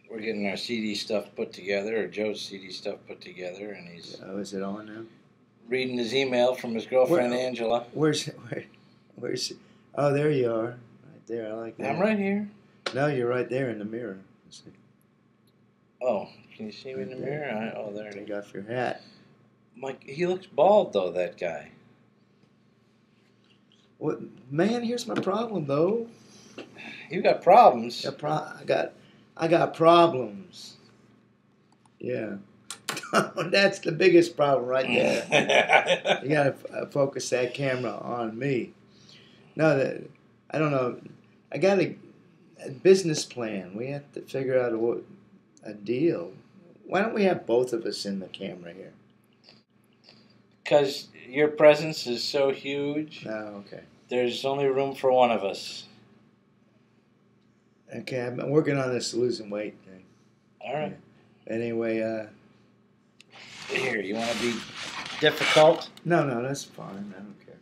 we're getting our CD stuff put together, or Joe's CD stuff put together, and he's is it on now? reading his email from his girlfriend Angela. Where's? Oh, there you are, right there. I like that. I'm right here. No, you're right there in the mirror. Oh, can you see me in the mirror? Oh, there. Take off your hat. Mike, he looks bald though. That guy. What, man? Here's my problem though. You got problems. I got problems. Yeah. That's the biggest problem right there. You gotta focus that camera on me. No, I don't know. I got a business plan. We have to figure out a deal. Why don't we have both of us in the camera here? Because your presence is so huge. Oh, okay. There's only room for one of us. Okay, I've been working on this losing weight thing. All right. Yeah. Anyway, here, you want to be difficult? No, that's fine. I don't care.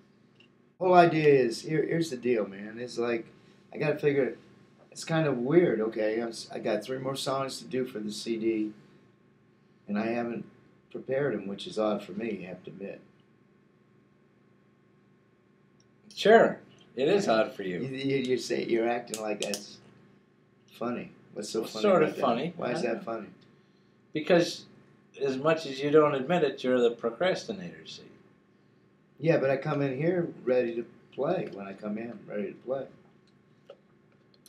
The whole idea is, here's the deal, man. It's like, I got to figure, it's kind of weird, okay? I got 3 more songs to do for the CD, and I haven't prepared them, which is odd for me, you have to admit. Sure. It is odd for you. You say, you're acting like that's funny. What's so funny sort about of funny. That? Why is that funny? Because as much as you don't admit it, you're the procrastinator, see? Yeah, but I come in here ready to play. When I come in, ready to play.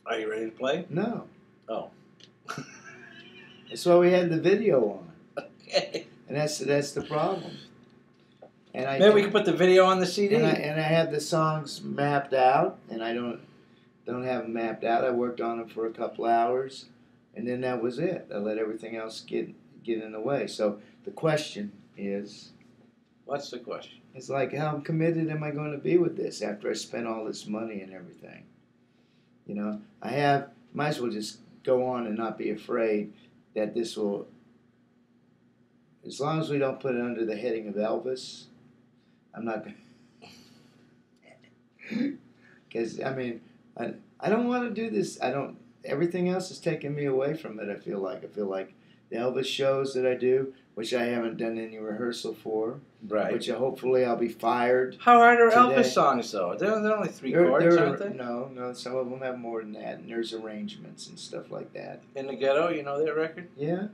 Are you ready to play? No. Oh. That's why we had the video on. Okay. And that's the problem. And maybe we can put the video on the CD. And I have the songs mapped out, and I don't have them mapped out. I worked on them for a couple hours, and then that was it. I let everything else get in the way. So the question is... What's the question? It's like, how committed am I going to be with this after I spent all this money and everything? You know, might as well just go on and not be afraid that this will... As long as we don't put it under the heading of Elvis... I'm not going to... Because, I mean, I don't want to do this. Everything else is taking me away from it, I feel like. The Elvis shows that I do, which I haven't done any rehearsal for. Right. Which hopefully I'll be fired. How hard are today. Elvis songs, though? They're only 3 chords, aren't they? No, some of them have more than that, and there's arrangements and stuff like that. In the Ghetto, you know that record? Yeah.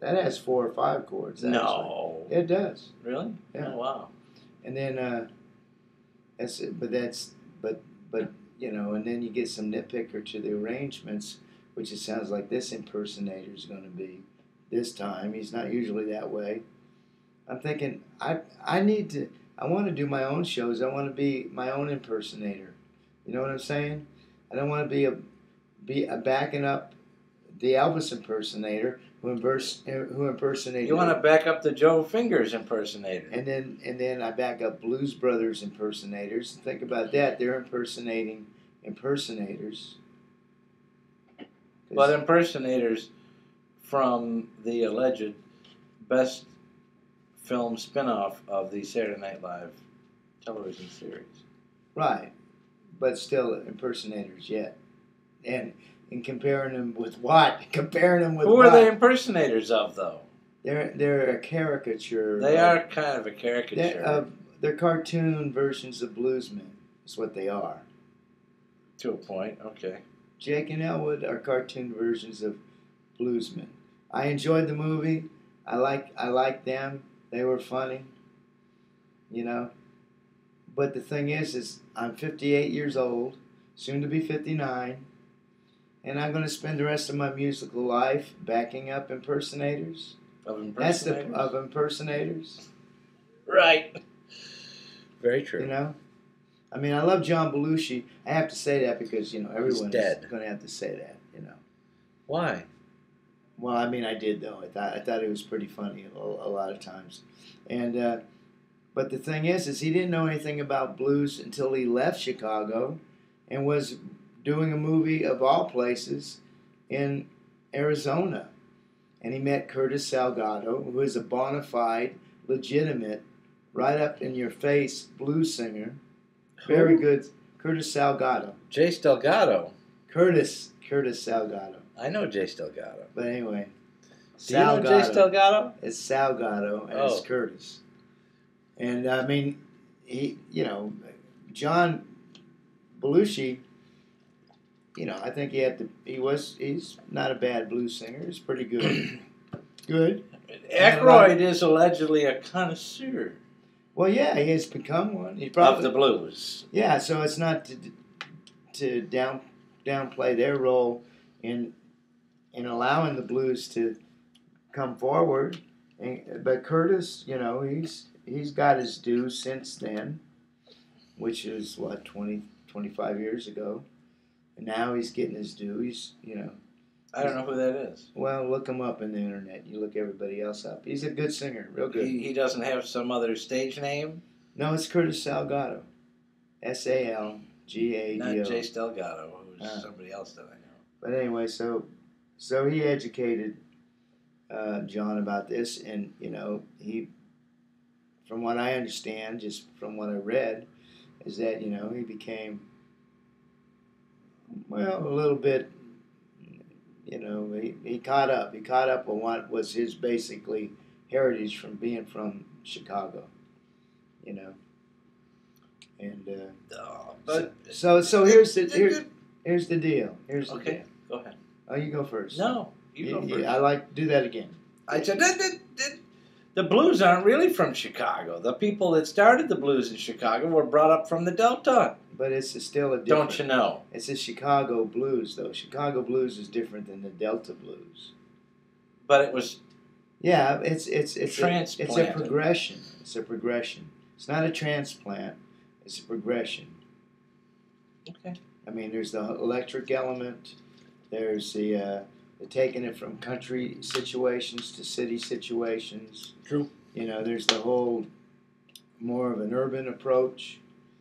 That has 4 or 5 chords. Actually. No. It does. Really? Yeah. Oh, wow. And then, but you know, and then you get some nitpicker to the arrangements, which it sounds like this impersonator is going to be this time. He's not usually that way. I'm thinking, I want to do my own shows. I want to be my own impersonator. You know what I'm saying? I don't want to be a backing up the Elvis impersonator who impersonated. You want to back up the Joe Fingers impersonator. And then I back up Blues Brothers impersonators. Think about that. They're impersonating impersonators. But impersonators from the alleged best film spin-off of the Saturday Night Live television series. Right. But still impersonators yet. And comparing them with what? Comparing them with Who what? are they impersonators of, though? They're a caricature. They are kind of a caricature. They're cartoon versions of bluesmen. Is what they are. To a point, okay. Jake and Elwood are cartoon versions of bluesmen. I enjoyed the movie. I like them. They were funny. You know. But the thing is I'm 58 years old, soon to be 59. And I'm going to spend the rest of my musical life backing up impersonators. Of impersonators? Of impersonators. Right. Very true. You know? I mean, I love John Belushi. I have to say that because, you know, everyone is going to have to say that, you know. Why? Well, I mean, I did, though. I thought it was pretty funny a lot of times. And, but the thing is he didn't know anything about blues until he left Chicago and was doing a movie of all places in Arizona. And he met Curtis Salgado, who is a bona fide, legitimate, right up in your face blues singer. Very good. Curtis Salgado. Jace Delgado. Curtis Salgado. I know Jay Stelgato. But anyway, Do you know Jay Stelgato? It's Salgado and it's Curtis. And I mean, John Belushi, I think he's not a bad blues singer. He's pretty good. Good. Aykroyd is allegedly a connoisseur. Well, yeah, he has become one. Of the blues. Yeah, so it's not to downplay their role in allowing the blues to come forward. But Curtis, he's got his due since then, which is 25 years ago. And now he's getting his due. I don't know who that is. Well, look him up in the internet. You look everybody else up. He's a good singer, real good. He doesn't have some other stage name? No, it's Curtis Salgado. Salgado. Not Jay Stelgato, who's somebody else that I know. But anyway, so he educated John about this, and he, from what I understand, just from what I read, is that he became a little bit. He caught up. He caught up on what was his basically heritage from being from Chicago. And so here's the deal. Here's the deal. Okay, go ahead. Oh, you go first. No, you go first. I like to do that again. I said the blues aren't really from Chicago. The people that started the blues in Chicago were brought up from the Delta. But it's still a different... Don't you know? It's a Chicago blues, though. Chicago blues is different than the Delta blues. But it was... Yeah, it's a progression. It's a progression. It's not a transplant. It's a progression. Okay. I mean, there's the electric element. There's the taking it from country situations to city situations. True. There's the whole more of an urban approach.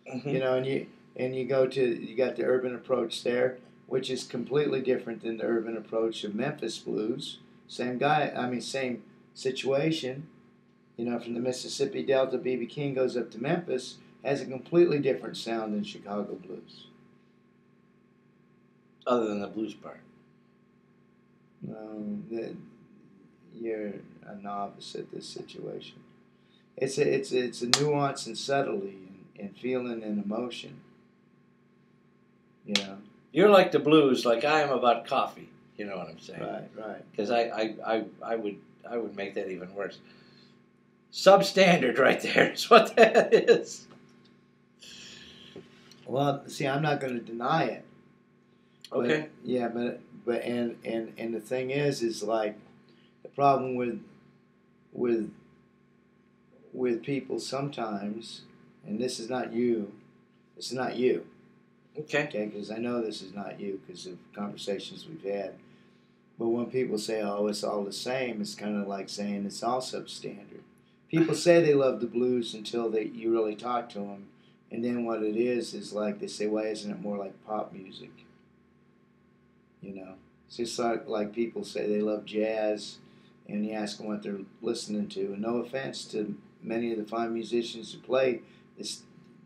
Mm-hmm. And you got the urban approach there, which is completely different than the urban approach of Memphis blues. Same situation. From the Mississippi Delta, B.B. King goes up to Memphis, has a completely different sound than Chicago blues. Other than the blues part. You're a novice at this situation. It's a nuance and subtlety and feeling and emotion. You're like the blues, like I am about coffee. You know what I'm saying? Right. Because I would make that even worse. Substandard, right there is what that is. Well, see, I'm not going to deny it. Okay. But the thing is like the problem with people sometimes, and this is not you. It's not you. Okay. Okay, because I know this is not you because of conversations we've had. But when people say, "Oh, it's all the same," it's kind of like saying it's all substandard. People say they love the blues until you really talk to them, and then what it is like they say, "Why isn't it more like pop music?" It's just like people say they love jazz, and you ask them what they're listening to. And no offense to many of the fine musicians who play,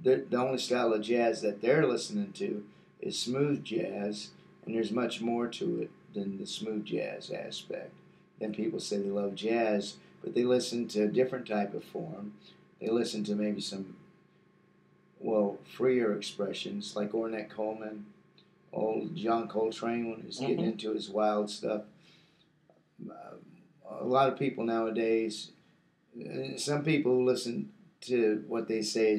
the only style of jazz that they're listening to is smooth jazz, and there's much more to it than the smooth jazz aspect. Then people say they love jazz, but they listen to a different type of form. They listen to maybe some, freer expressions like Ornette Coleman, old John Coltrane when he's getting into his wild stuff. A lot of people nowadays, some people who listen to what they say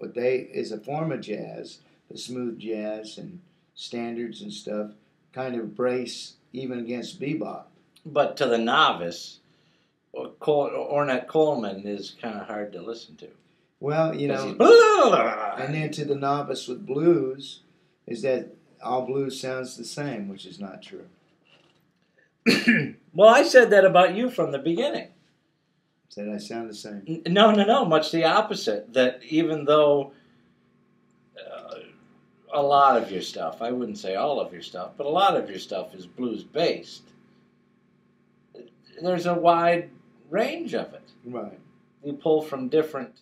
is a form of jazz, the smooth jazz and standards and stuff, kind of brace even against bebop. But to the novice, Ornette Coleman is kind of hard to listen to. Well, and then to the novice with blues is that all blues sounds the same, which is not true. Well, I said that about you from the beginning. Said I sound the same? No, much the opposite. That even though a lot of your stuff, I wouldn't say all of your stuff, but a lot of your stuff is blues-based, there's a wide range of it. Right. You pull from different